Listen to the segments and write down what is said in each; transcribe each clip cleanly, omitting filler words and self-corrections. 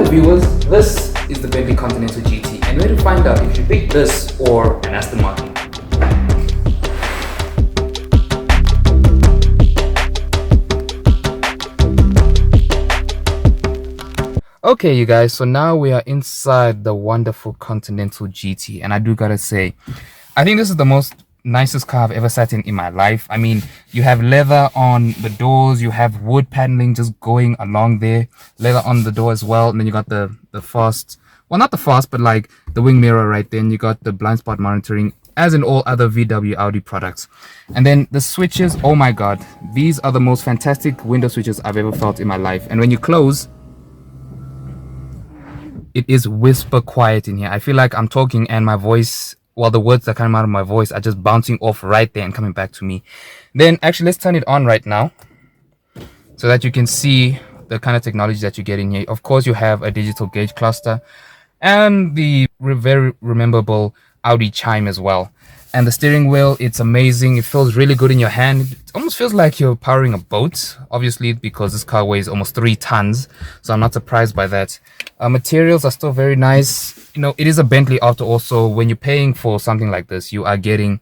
viewers, this is the Bentley Continental GT, and we're to find out if you pick this or an Aston Martin. Okay, you guys, so now we are inside the wonderful Continental GT, and I do gotta say, I think this is the nicest car I've ever sat in my life. I mean, you have leather on the doors, you have wood paneling just going along there, leather on the door as well, and then you got the fast, well, not the fast, but like the wing mirror right there, and you got the blind spot monitoring, as in all other VW Audi products. And then the switches, oh my god, these are the most fantastic window switches I've ever felt in my life. And when you close, it is whisper quiet in here. I feel like I'm talking and my voice, well, the words that come out of my voice are just bouncing off right there and coming back to me. Then actually, let's turn it on right now so that you can see the kind of technology that you get in here. Of course, you have a digital gauge cluster and the very rememberable Audi chime as well. And the steering wheel, it's amazing. It feels really good in your hand. It almost feels like you're powering a boat, obviously, because this car weighs almost 3 tons. So I'm not surprised by that. Materials are still very nice. You know, it is a Bentley after all. So when you're paying for something like this, you are getting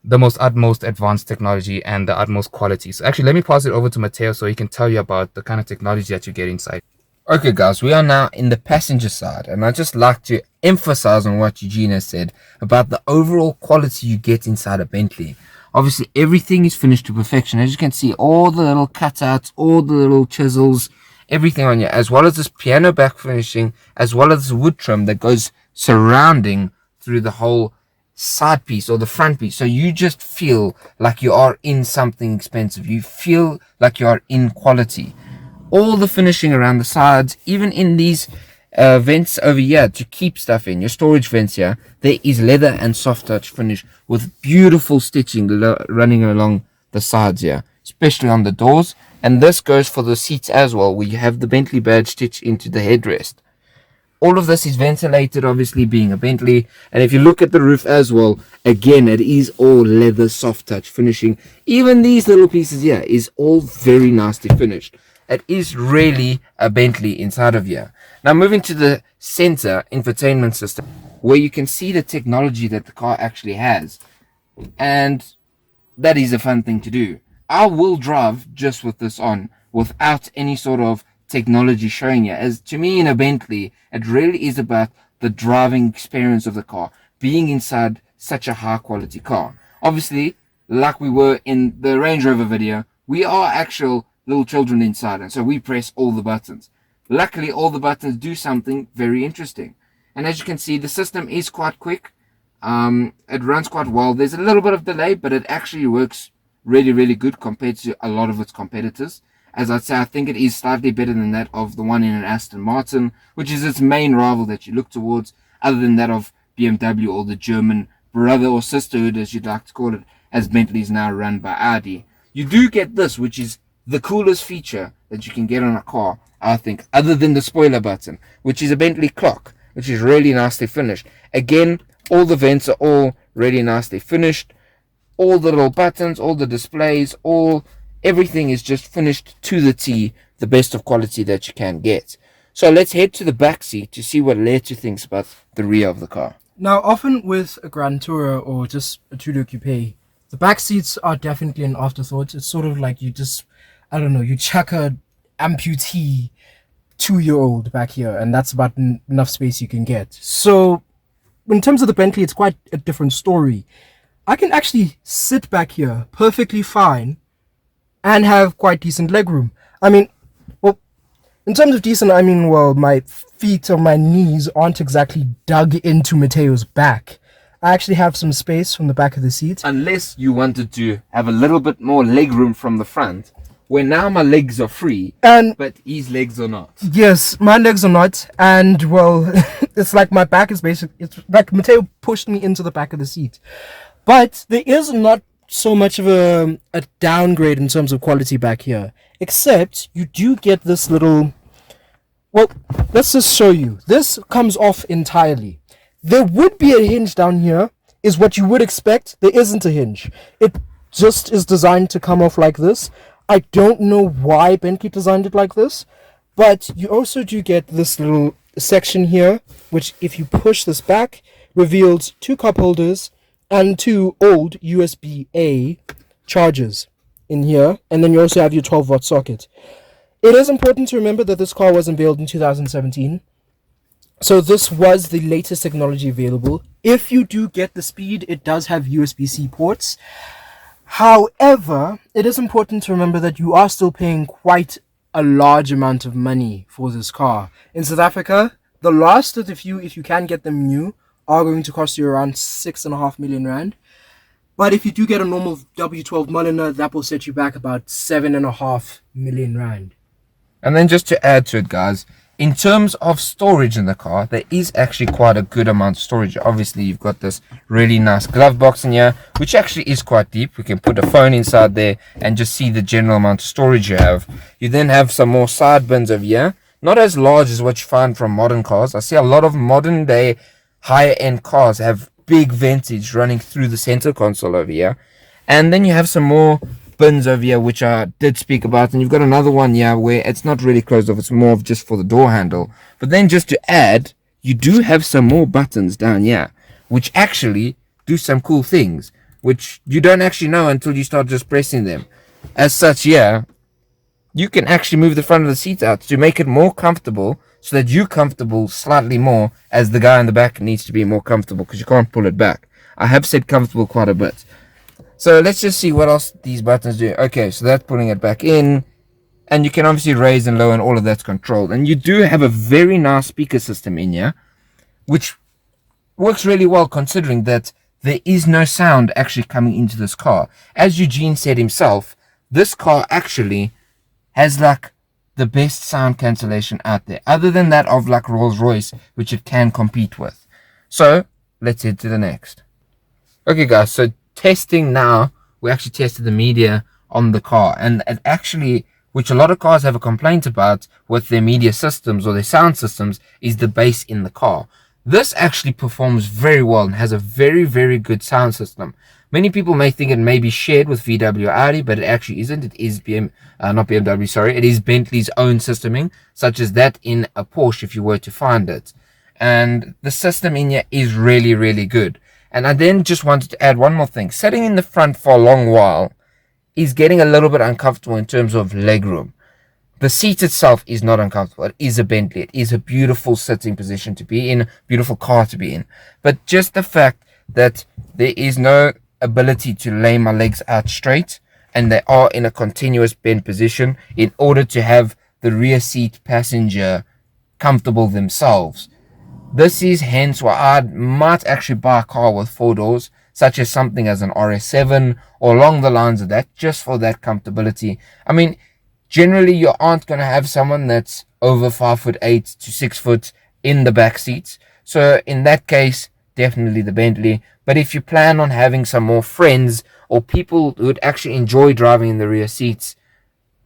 the utmost advanced technology and the utmost quality. So actually, let me pass it over to Matteo so he can tell you about the kind of technology that you get inside. Okay guys, we are now in the passenger side, and I'd just like to emphasize on what Eugene has said about the overall quality you get inside a Bentley. Obviously everything is finished to perfection. As you can see, all the little cutouts, all the little chisels, everything on here, as well as this piano back finishing, as well as this wood trim that goes surrounding through the whole side piece or the front piece. So you just feel like you are in something expensive. You feel like you are in quality. All the finishing around the sides, even in these vents over here to keep stuff in, your storage vents here, there is leather and soft touch finish with beautiful stitching running along the sides here, especially on the doors. And this goes for the seats as well, where you have the Bentley badge stitched into the headrest. All of this is ventilated, obviously being a Bentley. And if you look at the roof as well, again, it is all leather soft touch finishing. Even these little pieces here is all very nicely finished. It is really a Bentley inside of here. Now moving to the center infotainment system, where you can see the technology that the car actually has. And that is a fun thing to do. I will drive just with this on, without any sort of technology showing you. As to me, in a Bentley, it really is about the driving experience of the car, being inside such a high quality car. Obviously, like we were in the Range Rover video, we are actual little children inside, and so we press all the buttons. Luckily, all the buttons do something very interesting. And as you can see, the system is quite quick. It runs quite well. There's a little bit of delay, but it actually works really, really good compared to a lot of its competitors. As I'd say, I think it is slightly better than that of the one in an Aston Martin, which is its main rival that you look towards, other than that of BMW or the German brother or sisterhood, as you'd like to call it, as Bentley is now run by Audi. You do get this, which is the coolest feature that you can get on a car, I think, other than the spoiler button, which is a Bentley clock, which is really nicely finished. Again, all the vents are all really nicely finished. All the little buttons, all the displays, everything is just finished to the T, the best of quality that you can get. So let's head to the back seat to see what Leto thinks about the rear of the car. Now, often with a Grand Tourer or just a two-door coupe, the back seats are definitely an afterthought. It's sort of like you just, I don't know, you chuck a amputee 2-year-old back here, and that's about enough space you can get. So in terms of the Bentley, it's quite a different story. I can actually sit back here perfectly fine and have quite decent legroom. I mean, well, in terms of decent, I mean, well, my feet or my knees aren't exactly dug into Matteo's back. I actually have some space from the back of the seat. Unless you wanted to have a little bit more legroom from the front, where now my legs are free, but his legs are not. Yes, my legs are not, and well, it's like my back is it's like Matteo pushed me into the back of the seat. But there is not so much of a downgrade in terms of quality back here, except you do get this little, well, let's just show you. This comes off entirely. There would be a hinge down here, is what you would expect. There isn't a hinge. It just is designed to come off like this. I don't know why Bentley designed it like this, but you also do get this little section here, which if you push this back, reveals 2 cup holders and 2 old USB-A chargers in here. And then you also have your 12-watt socket. It is important to remember that this car was unveiled in 2017. So this was the latest technology available. If you do get the Speed, it does have USB-C ports. However, it is important to remember that you are still paying quite a large amount of money for this car. In South Africa, the last of the few, if you can get them new, are going to cost you around 6.5 million rand. But if you do get a normal W12 Mulliner, that will set you back about 7.5 million rand. And then just to add to it, guys, in terms of storage in the car, there is actually quite a good amount of storage. Obviously, you've got this really nice glove box in here, which actually is quite deep. We can put a phone inside there and just see the general amount of storage you have. You then have some more side bins over here, not as large as what you find from modern cars. I see a lot of modern day higher end cars have big ventage running through the center console over here. And then you have some more bins over here, which I did speak about, and you've got another one here where it's not really closed off, it's more of just for the door handle. But then just to add, you do have some more buttons down here which actually do some cool things, which you don't actually know until you start just pressing them. As such, yeah, you can actually move the front of the seat out to make it more comfortable, so that you're comfortable slightly more, as the guy in the back needs to be more comfortable because you can't pull it back. I have said comfortable quite a bit. So let's just see what else these buttons do. Okay, so that's putting it back in. And you can obviously raise and lower, and all of that's controlled. And you do have a very nice speaker system in here, which works really well considering that there is no sound actually coming into this car. As Eugene said himself, this car actually has like the best sound cancellation out there, other than that of like Rolls-Royce, which it can compete with. So let's head to the next. Okay guys, so testing now, we actually tested the media on the car, and it actually, which a lot of cars have a complaint about with their media systems or their sound systems, is the bass in the car. This actually performs very well and has a very, very good sound system. Many people may think it may be shared with VW Audi, but it actually isn't. It is not BMW, sorry. It is Bentley's own systeming, such as that in a Porsche if you were to find it. And the system in here is really, really good. And I then just wanted to add one more thing. Sitting in the front for a long while is getting a little bit uncomfortable in terms of legroom. The seat itself is not uncomfortable. It is a Bentley. It is a beautiful sitting position to be in, beautiful car to be in. But just the fact that there is no ability to lay my legs out straight, and they are in a continuous bend position in order to have the rear seat passenger comfortable themselves. This is hence why I might actually buy a car with 4 doors, such as something as an RS7 or along the lines of that, just for that comfortability. I mean, generally you aren't going to have someone that's over 5'8" to 6 foot in the back seats. So in that case, definitely the Bentley. But if you plan on having some more friends or people who would actually enjoy driving in the rear seats,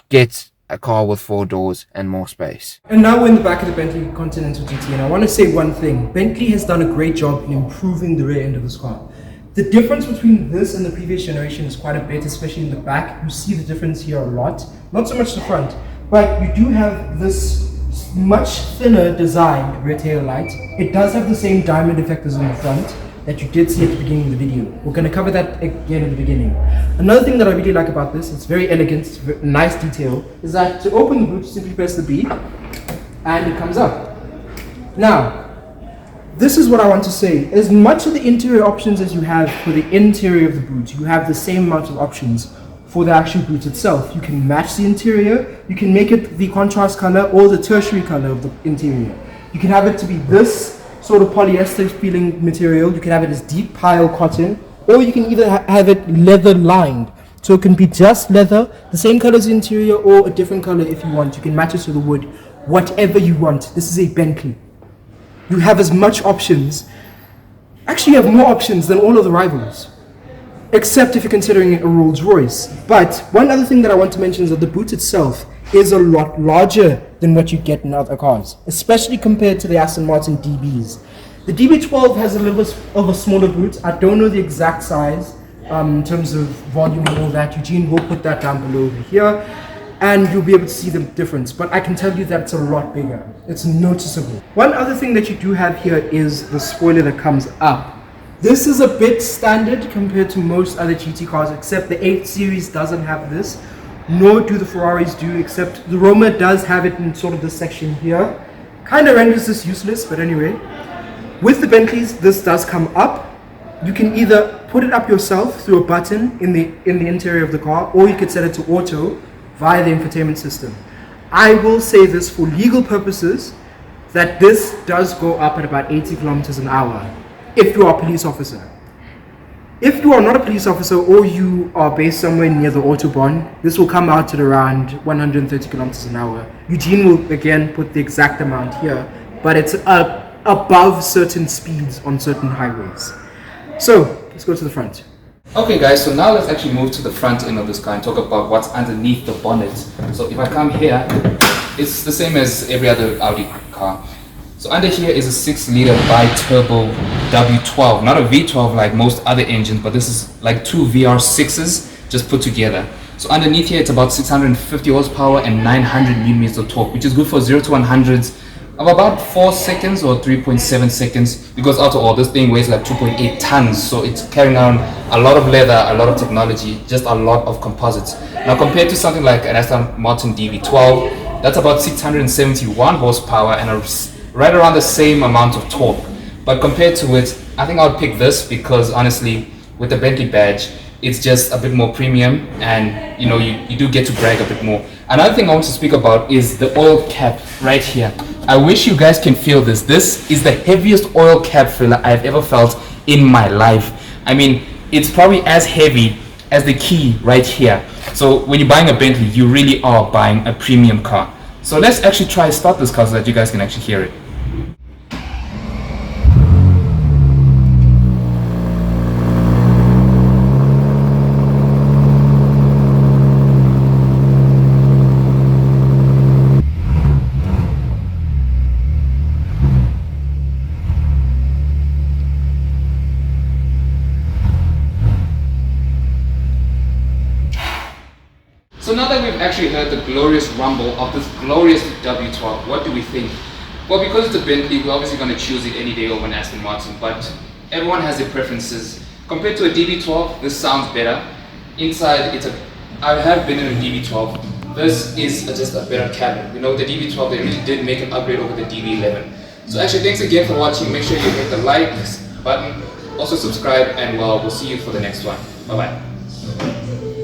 get a car with 4 doors and more space. And now we're in the back of the Bentley Continental GT, and I want to say one thing. Bentley has done a great job in improving the rear end of this car. The difference between this and the previous generation is quite a bit, especially in the back. You see the difference here a lot. Not so much the front, but you do have this much thinner designed rear tail light. It does have the same diamond effect as in the front that you did see at the beginning of the video. We're going to cover that again in the beginning. Another thing that I really like about this, it's very elegant, it's very nice detail, is that to open the boot, you simply press the B and it comes up. Now, this is what I want to say. As much of the interior options as you have for the interior of the boot, you have the same amount of options for the actual boot itself. You can match the interior, you can make it the contrast color or the tertiary color of the interior. You can have it to be this sort of polyester feeling material, you can have it as deep pile cotton, or you can either have it leather lined. So it can be just leather, the same color as the interior, or a different color if you want. You can match it to the wood, whatever you want. This is a Bentley. You have as much options. Actually, you have more options than all of the rivals, except if you're considering it a Rolls-Royce. But one other thing that I want to mention is that the boot itself is a lot larger than what you get in other cars, especially compared to the Aston Martin DBs. The DB12 has a little bit of a smaller boot. I don't know the exact size in terms of volume and all that. Eugene will put that down below over here. and you'll be able to see the difference. But I can tell you that it's a lot bigger. It's noticeable. One other thing that you do have here is the spoiler that comes up. This is a bit standard compared to most other GT cars, except the 8 Series doesn't have this, nor do the Ferraris do, except the Roma does have it in sort of this section here. Kind of renders this useless, but anyway. With the Bentleys, this does come up. You can either put it up yourself through a button in the interior of the car, or you could set it to auto via the infotainment system. I will say this for legal purposes, that this does go up at about 80 kilometers an hour if you are a police officer. If you are not a police officer or you are based somewhere near the Autobahn, this will come out at around 130 kilometers an hour. Eugene will again put the exact amount here, but it's above certain speeds on certain highways. So let's go to the front. Okay guys, so now let's actually move to the front end of this car and talk about what's underneath the bonnet. So if I come here, it's the same as every other Audi car. So under here is a 6-liter bi-turbo W12, not a V12 like most other engines, but this is like two VR6s just put together. So underneath here it's about 650 horsepower and 900 newton-meters of torque, which is good for 0 to 100s of about 4 seconds or 3.7 seconds, because after all this thing weighs like 2.8 tons, so it's carrying around a lot of leather, a lot of technology, just a lot of composites. Now compared to something like an Aston Martin DB12, that's about 671 horsepower and right around the same amount of torque. But compared to it, I think I would pick this because honestly, with the Bentley badge, it's just a bit more premium, and you know, you do get to brag a bit more. Another thing I want to speak about is the oil cap right here. I wish you guys can feel this. This is the heaviest oil cap filler I've ever felt in my life. I mean, it's probably as heavy as the key right here. So when you're buying a Bentley, you really are buying a premium car. So let's actually try to start this car so that you guys can actually hear it. So now that we've actually heard the glorious rumble of this glorious W12, what do we think? Well, because it's a Bentley, we're obviously going to choose it any day over an Aston Martin, but everyone has their preferences. Compared to a DB12, this sounds better. Inside, I have been in a DB12. This is just a better cabin. You know, the DB12, they really did make an upgrade over the DB11. So actually, thanks again for watching. Make sure you hit the like button, also subscribe, and well, we'll see you for the next one. Bye-bye.